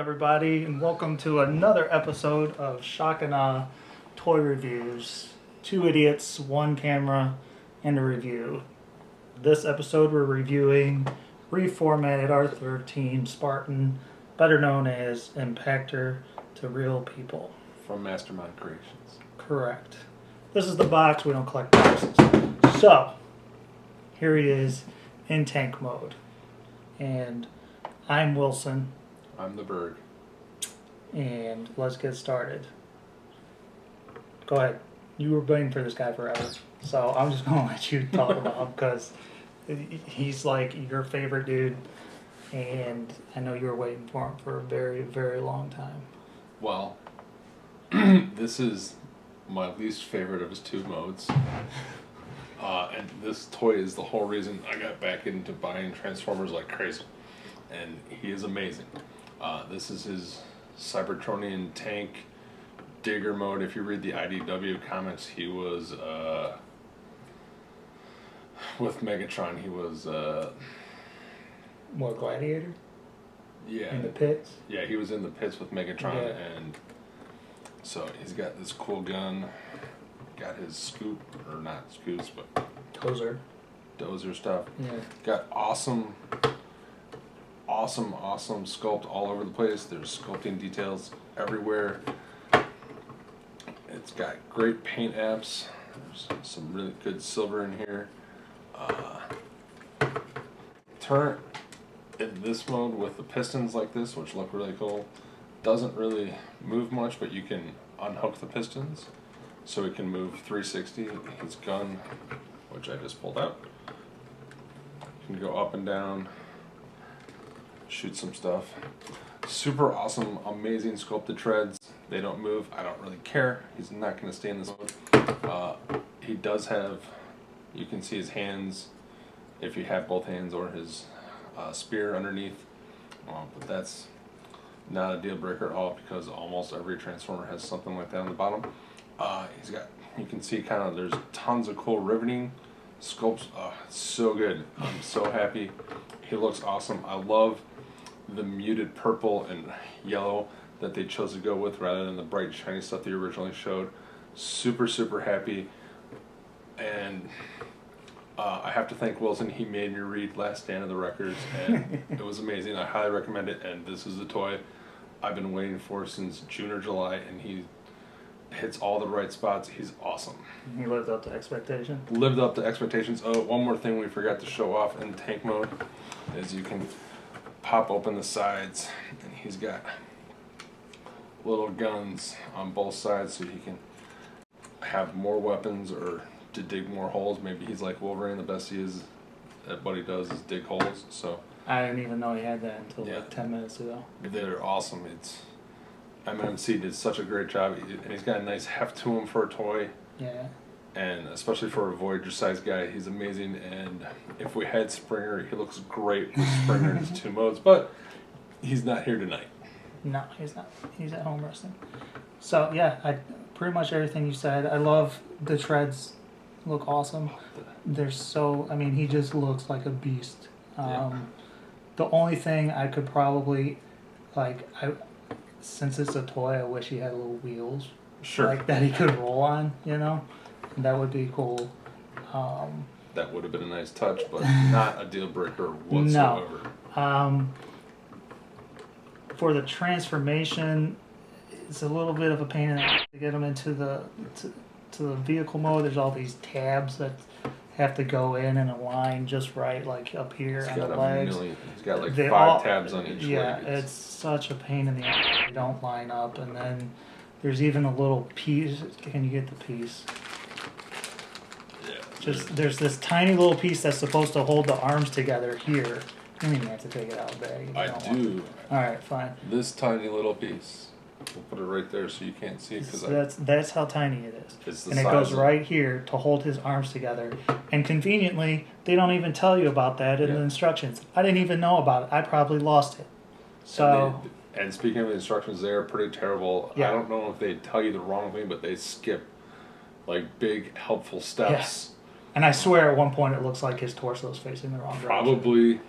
everybody, and welcome to another episode of Shock and Awe Toy Reviews. Two idiots, one camera, and a review. This episode we're reviewing Reformatted R13 Spartan, better known as Impactor to Real People. From Mastermind Creations. Correct. This is the box, we don't collect boxes. So, here he is in tank mode. And I'm Wilson. I'm the Berg. And let's get started. Go ahead. You were waiting for this guy forever. So I'm just going to let you talk about him because he's like your favorite dude. And I know you were waiting for him for a very, very long time. Well, this is my least favorite of his two modes. And this toy is the whole reason I got back into buying Transformers like crazy. And he is amazing. This is his Cybertronian tank digger mode. If you read the IDW comics, he was with Megatron. He was More Gladiator? yeah, In the pits? yeah, he was in the pits with Megatron, Yeah. and so he's got this cool gun. Got his scoop, or not scoops, but Tozer. dozer stuff. Yeah. Got awesome sculpt all over the place. There's sculpting details everywhere. It's got great paint apps. There's some really good silver in here. Turret in this mode with the pistons like this, which look really cool. Doesn't really move much, but you can unhook the pistons so it can move 360. His gun, which I just pulled out, can go up and down, shoot some stuff. Super awesome, amazing sculpted treads. They don't move. I don't really care. He's not going to stay in this mode. He does have, you can see his hands if you have both hands, or his spear underneath. But that's not a deal breaker at all because almost every Transformer has something like that on the bottom. He's got, you can see kind of, there's tons of cool riveting sculpts. So good. I'm so happy. He looks awesome. I love the muted purple and yellow that they chose to go with rather than the bright shiny stuff they originally showed. Super happy. And I have to thank Wilson. He made me read Last Stand of the Records, and it was amazing. I highly recommend it, and this is the toy I've been waiting for since June or July, and he hits all the right spots. He's awesome. He lived up to expectation. Lived up to expectations. Oh, one more thing we forgot to show off in tank mode is you can pop open the sides, and he's got little guns on both sides so he can have more weapons or to dig more holes. Maybe he's like Wolverine. The best he is at what he does is dig holes. So I didn't even know he had that until Yeah. like 10 minutes ago. they're awesome. It's MMC did such a great job, and he's got a nice heft to him for a toy. Yeah. And especially for a Voyager sized guy, he's amazing. And if we had Springer, he looks great with Springer in his two modes, but he's not here tonight. No, he's not. He's at home resting. So yeah, I pretty much everything you said. I love the treads. Look awesome. They're so. I mean, he just looks like a beast. The only thing I could probably, since it's a toy, I wish he had little wheels. Sure. Like that he could roll on. You know, that would be cool. That would have been a nice touch, but not a deal breaker whatsoever. No. For the transformation, it's a little bit of a pain in the ass to get him into the vehicle mode. There's all these tabs that have to go in a line just right, like up here on the legs. He's got like They 5 tabs on each leg. Yeah, it's such a pain in the ass. They don't line up, and then there's even a little piece. Can you get the piece? Yeah. There's this tiny little piece that's supposed to hold the arms together here. You mean you have to take it out of the bag? I do. Alright, fine. This tiny little piece. We'll put it right there so you can't see it. That's how tiny it is. It's the and it size goes of- right here to hold his arms together. And conveniently, they don't even tell you about that in the instructions. I didn't even know about it. I probably lost it. So. And speaking of the instructions, they are pretty terrible. Yeah. I don't know if they tell you the wrong thing, but they skip like big helpful steps. Yes. And I swear at one point it looks like his torso is facing the wrong direction. Probably,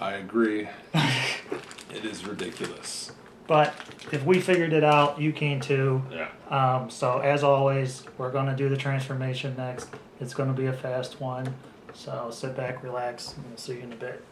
I agree. It is ridiculous. But if we figured it out, you can too. Yeah. So as always, we're going to do the transformation next. It's going to be a fast one. So sit back, relax, and we'll see you in a bit.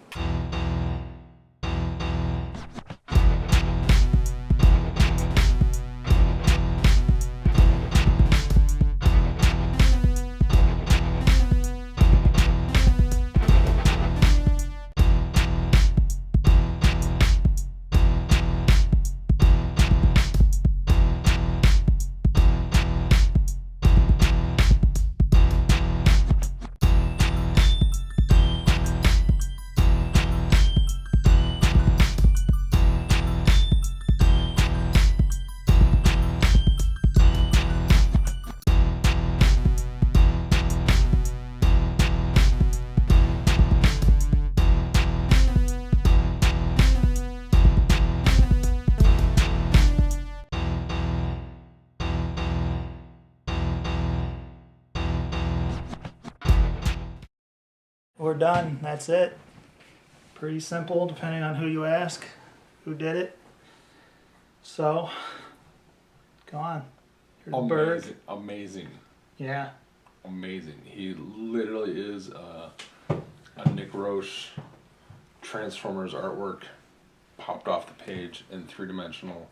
We're done. That's it. Pretty simple, depending on who you ask, who did it. So, go on. Here's the bird. Amazing. Yeah. Amazing. He literally is a Nick Roche Transformers artwork popped off the page in 3-dimensional.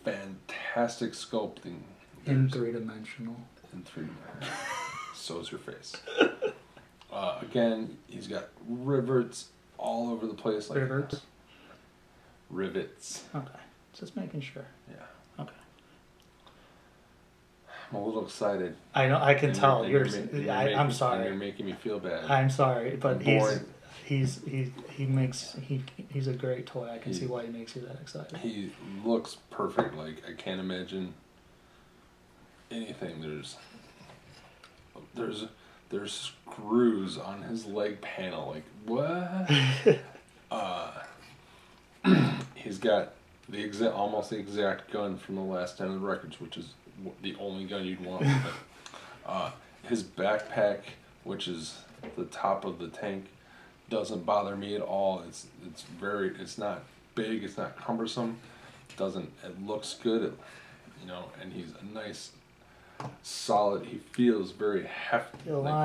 Fantastic sculpting. In 3-dimensional. In 3-dimensional. So's your face. Again, he's got rivets all over the place. Like Rivets? Rivets. Okay. Just making sure. Yeah. Okay. I'm a little excited. I know. I can tell. I'm And sorry. you're making me feel bad. I'm sorry, but Boring. he's a great toy. I can see why he makes you that excited. He looks perfect. Like, I can't imagine anything. There's screws on his leg panel. Like, what? He's got almost the exact gun from the last 10 of the records, which is the only gun you'd want. His backpack, which is the top of the tank, doesn't bother me at all. It's not big. It's not cumbersome. It looks good. And he's a nice, solid. He feels very hefty,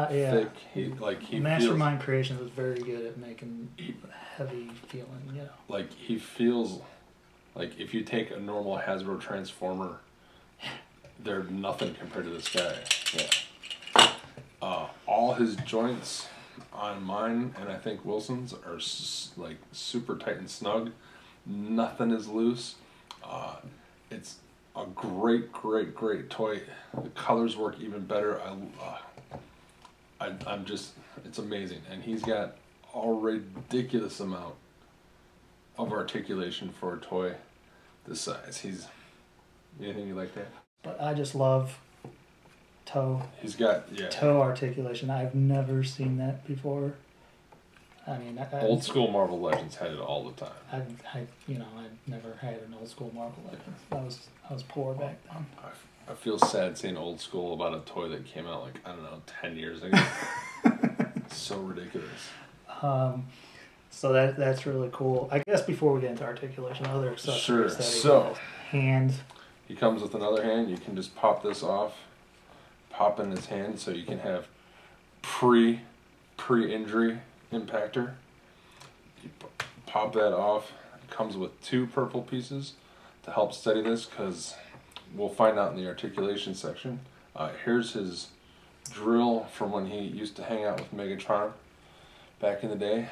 thick. He Mastermind Creations is very good at making heavy feeling. Like, he feels like if you take a normal Hasbro Transformer, they're nothing compared to this guy. Yeah. All his joints on mine and I think Wilson's are like super tight and snug. Nothing is loose. It's a great toy. The colors work even better. It's amazing. And he's got a ridiculous amount of articulation for a toy this size. Anything you like that? But I just love toe. He's got toe articulation. I've never seen that before. I mean, old school Marvel Legends had it all the time. I've never had an old school Marvel Legends. I was poor back then. I feel sad saying old school about a toy that came out 10 years ago. So ridiculous. So that's really cool. I guess before we get into articulation, other accessories. Sure. So hand. He comes with another hand. You can just pop this off, pop in his hand, so you can have pre-injury Impactor. You pop that off. It comes with 2 purple pieces to help steady this, because we'll find out in the articulation section. Here's his drill from when he used to hang out with Megatron back in the day.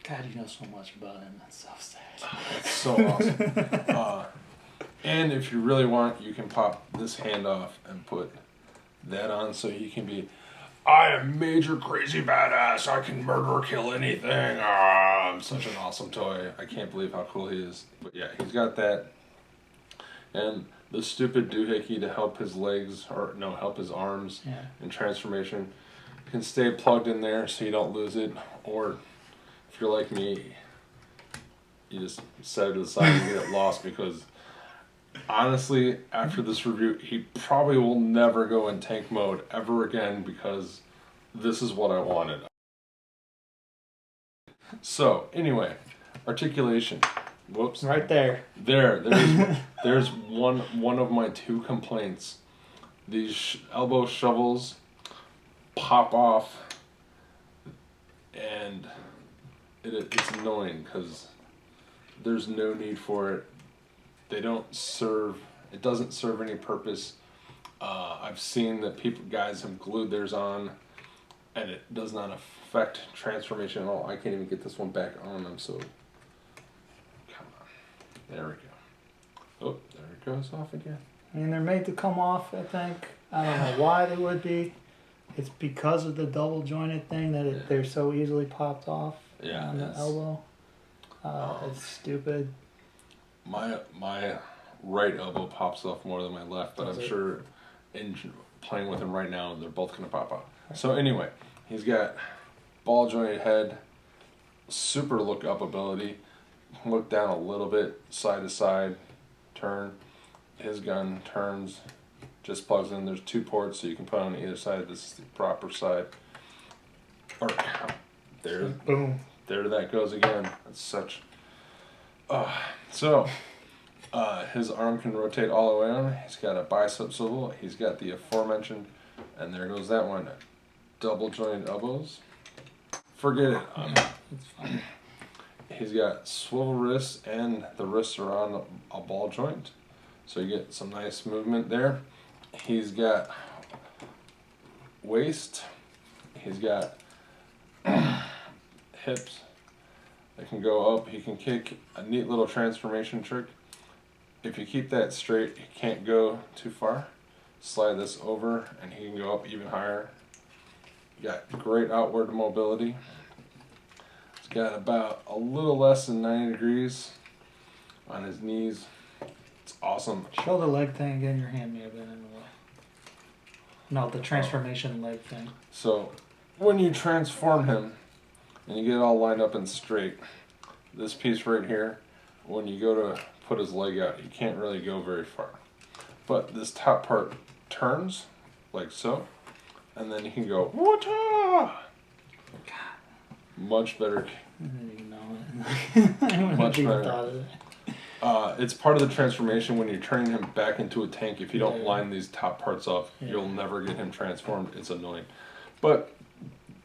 God, you know so much about him. That's so sad. That's so awesome. And if you really want, you can pop this hand off and put that on, so he can be, I am major crazy badass. I can murder or kill anything. I'm such an awesome toy. I can't believe how cool he is. But yeah, he's got that. And the stupid doohickey to help his legs, help his arms in transformation, can stay plugged in there so you don't lose it. Or if you're like me, you just set it to the side and get it lost, because honestly, after this review, he probably will never go in tank mode ever again, because this is what I wanted. So, anyway, articulation. Whoops. Right there. There's one of my 2 complaints. These elbow shovels pop off, and it's annoying because there's no need for it. They don't serve. It doesn't serve any purpose. I've seen that guys have glued theirs on, and it does not affect transformation at all. I can't even get this one back on. I'm so. Come on. There we go. Oh, there it goes off again. I mean, they're made to come off, I think. I don't know why they would be. It's because of the double jointed thing that they're so easily popped off on the elbow. It's stupid. My right elbow pops off more than my left, but I'm sure in playing with him right now, they're both going to pop off. So anyway, he's got ball jointed head, super look up ability, look down a little bit, side to side, turn. His gun turns, just plugs in. There's 2 ports, so you can put on either side. This is the proper side. Or there, boom. There that goes again. It's such. His arm can rotate all the way on. He's got a bicep swivel. He's got the aforementioned, and there goes that one. Double jointed elbows. Forget it. It's fine. He's got swivel wrists, and the wrists are on a ball joint. So you get some nice movement there. He's got waist. He's got hips that can go up. He can kick. A neat little transformation trick. If you keep that straight, he can't go too far. Slide this over and he can go up even higher. Got great outward mobility. He's got about a little less than 90 degrees on his knees. It's awesome. Show the leg thing again. Your hand may have been in the way. No, the transformation leg thing. So when you transform him and you get it all lined up and straight, this piece right here, when you go to put his leg out, he can't really go very far. But this top part turns like so, and then he can go, "Wata!" Much better. I didn't even know it. I wouldn't Much have even better. thought of it. It's part of the transformation when you're turning him back into a tank. If you don't line these top parts up, you'll never get him transformed. It's annoying. But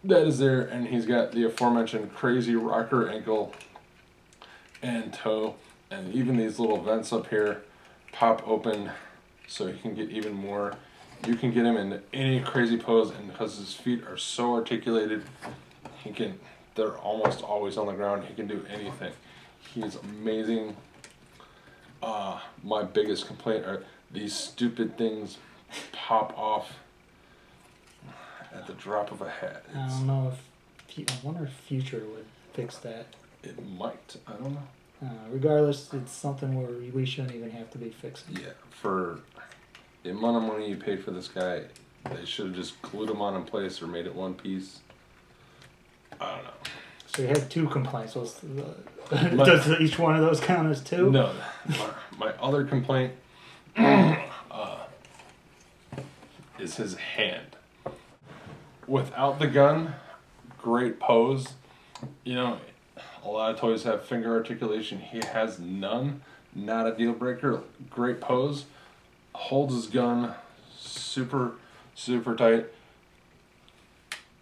that is there, and he's got the aforementioned crazy rocker ankle and toe, and even these little vents up here pop open so he can get even more. You can get him in any crazy pose, and because his feet are so articulated, they're almost always on the ground. He can do anything. He's amazing. My biggest complaint are these stupid things pop off at the drop of a hat. I don't know I wonder if Future would fix that. It might. I don't know. Regardless, it's something where we shouldn't even have to be fixing. Yeah, for the amount of money you paid for this guy, they should have just glued him on in place or made it one piece. I don't know. So you had 2 complaints. Does each one of those count as 2? No. My other complaint is his hand. Without the gun, great pose. You know, a lot of toys have finger articulation. He has none. Not a deal breaker. Great pose. Holds his gun super, super tight.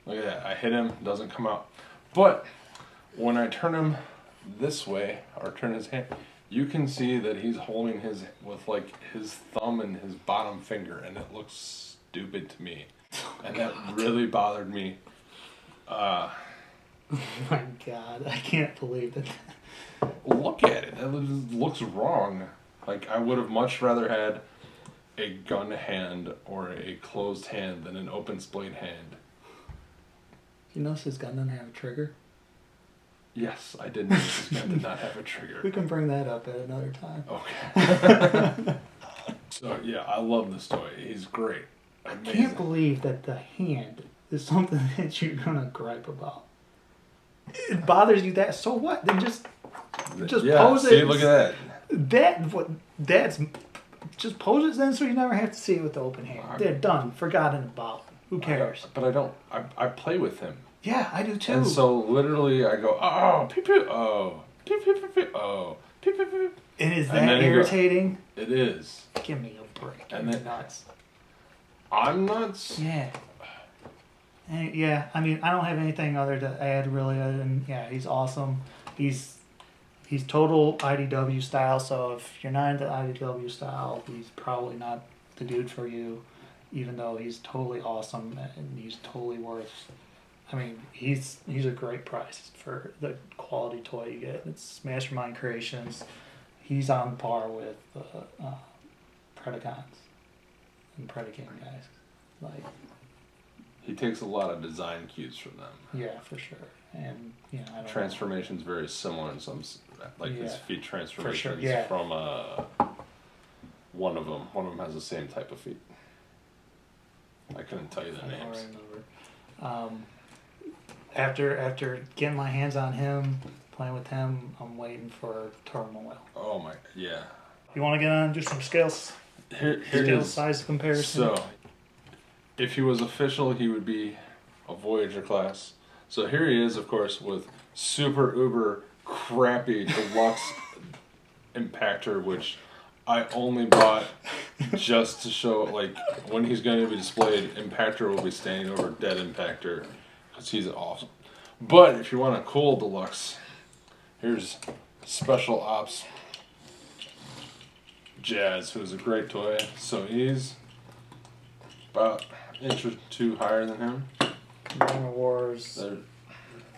Look at that. I hit him. Doesn't come out. But when I turn him this way, or turn his hand, you can see that he's holding with like his thumb and his bottom finger, and it looks stupid to me. And that really bothered me. Oh my God, I can't believe that. Look at it. It looks wrong. Like, I would have much rather had a gun hand or a closed hand than an open splayed hand. You notice his gun doesn't have a trigger? Yes, I did notice his gun did not have a trigger. We can bring that up at another time. Okay. So, yeah, I love this toy. He's great. Amazing. I can't believe that the hand is something that you're going to gripe about. It bothers you that, so what? Then just pose it. See, look at that. That's just pose it then so you never have to see it with the open hand. They're done, forgotten about. Who cares? But I don't. I play with him. Yeah, I do too. And so literally I go, oh, pew pew, oh, pew pew pew pew, oh. And is And that then he irritating? It is. Give me a break. And You're then- nuts. I'm nuts. Yeah. And yeah, I mean, I don't have anything other to add really other than, yeah, he's awesome. He's total IDW style, so if you're not into IDW style, he's probably not the dude for you, even though he's totally awesome and he's totally worth, I mean, he's a great price for the quality toy you get. It's Mastermind Creations. He's on par with Predacons and Predacane guys. Like, He takes a lot of design cues from them. yeah, for sure. And, you know, I don't Transformation's very similar in some, like his Yeah, feet transformations yeah. from one of them. One of them has the same type of feet. I couldn't tell you the I don't names. remember. After getting my hands on him, playing with him, I'm waiting for Turmoil. Oh my, yeah. You want to get on and do some scales? Here it Scale is. size comparison? So, if he was official, he would be a Voyager class. So here he is, of course, with super uber crappy deluxe Impactor, which I only bought just to show, like, when he's going to be displayed, Impactor will be standing over dead Impactor, because he's awesome. But if you want a cool deluxe, here's Special Ops Jazz, who's a great toy. So he's about an inch or two higher than him. Combiner Wars, They're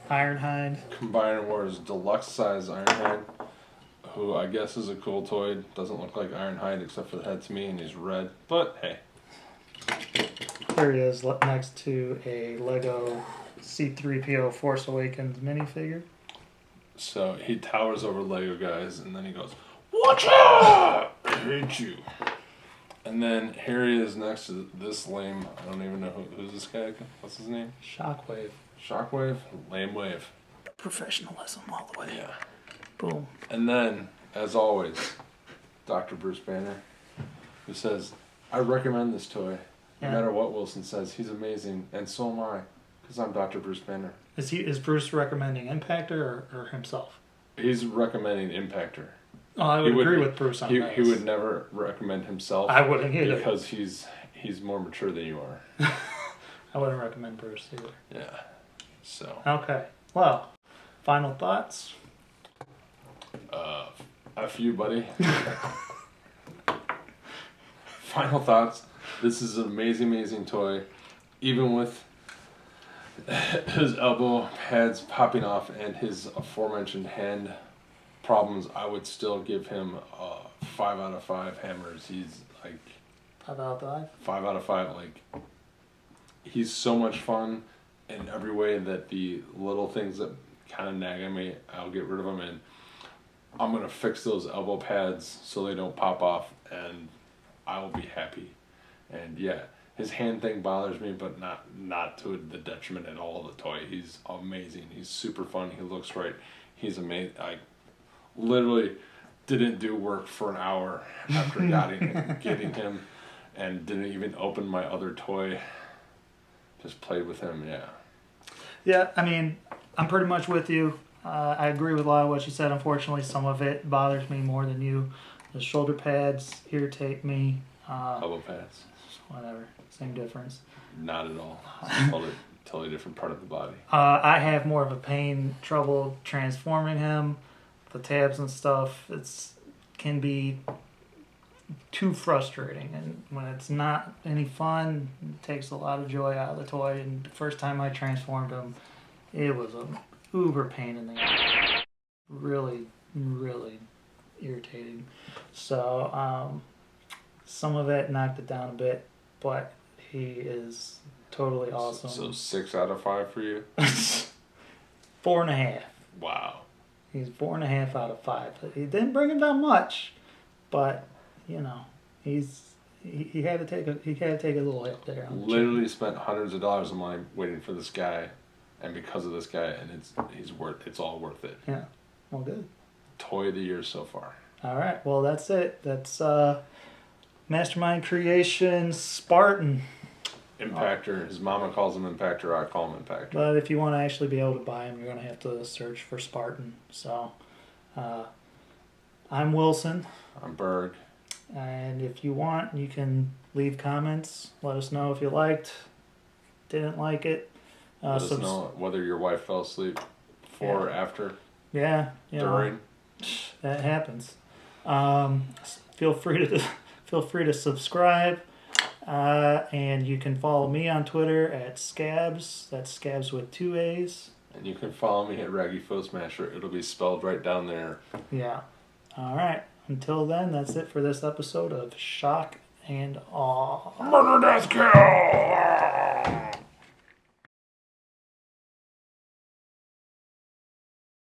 Ironhide. Combiner Wars deluxe size Ironhide, who I guess is a cool toy. Doesn't look like Ironhide except for the head to me, and he's red. But hey, There he is, next to a Lego C-3PO Force Awakens minifigure. so he towers over Lego guys, and then he goes, "Watch out! I hate you." And then here he is next to this lame. I don't even know who's this guy. What's his name? Shockwave. Shockwave, lame wave. Professionalism all the way. Yeah. Boom. And then, as always, Dr. Bruce Banner, who says, "I recommend this toy. No Yeah. matter what Wilson says, he's amazing, and so am I, because I'm Dr. Bruce Banner." Is Bruce recommending Impactor or himself? He's recommending Impactor. Oh, I would He would- agree with Bruce on that. He would never recommend himself I wouldn't either. because he's more mature than you are. I wouldn't recommend Bruce either. Yeah. So, Okay. Well, final thoughts? F you, buddy. Final thoughts. This is an amazing, amazing toy. Even with his elbow pads popping off and his aforementioned hand problems, I would still give him 5 out of 5 hammers. He's like 5 out of 5? 5 out of 5. Like, he's so much fun in every way that the little things that kind of nag at me, I'll get rid of them, and I'm going to fix those elbow pads so they don't pop off, and I will be happy. And yeah, his hand thing bothers me, but not to the detriment at all of the toy. He's amazing. He's super fun. He looks right. He's amazing. I literally didn't do work for an hour after getting him, and didn't even open my other toy. Just played with him, yeah. Yeah, I mean, I'm pretty much with you. I agree with a lot of what you said. Unfortunately, some of it bothers me more than you. The shoulder pads irritate me. Elbow pads. Whatever, same difference. Not at all. Totally different part of the body. I have more of a trouble transforming him. The tabs and stuff, can be too frustrating, and when it's not any fun, it takes a lot of joy out of the toy. And the first time I transformed him, it was an uber pain in the ass. Really, really irritating. So some of it knocked it down a bit, but he is totally awesome. So 6 out of 5 for you? 4.5. Wow. He's 4.5 out of 5. He didn't bring him down much, but you know, he had to take a little hit there. On the Literally spent hundreds of dollars of money waiting for this guy, and because of this guy, and it's all worth it. Yeah. Well, good. Toy of the year so far. All right. Well, that's it. That's Mastermind Creations Spartan. Impactor. His mama calls him Impactor. I call him Impactor. But if you want to actually be able to buy them, you're going to have to search for Spartan. So, I'm Wilson. I'm Berg. And if you want, you can leave comments. Let us know if you liked, didn't like it. Let us know whether your wife fell asleep before or after. Yeah, during. That happens. Feel free to subscribe, and you can follow me on Twitter at Scabs. That's Scabs with 2 A's. And you can follow me at Raggy Foe Smasher. It'll be spelled right down there. Yeah. All right. Until then, that's it for this episode of Shock and Awe. Murder, death, kill!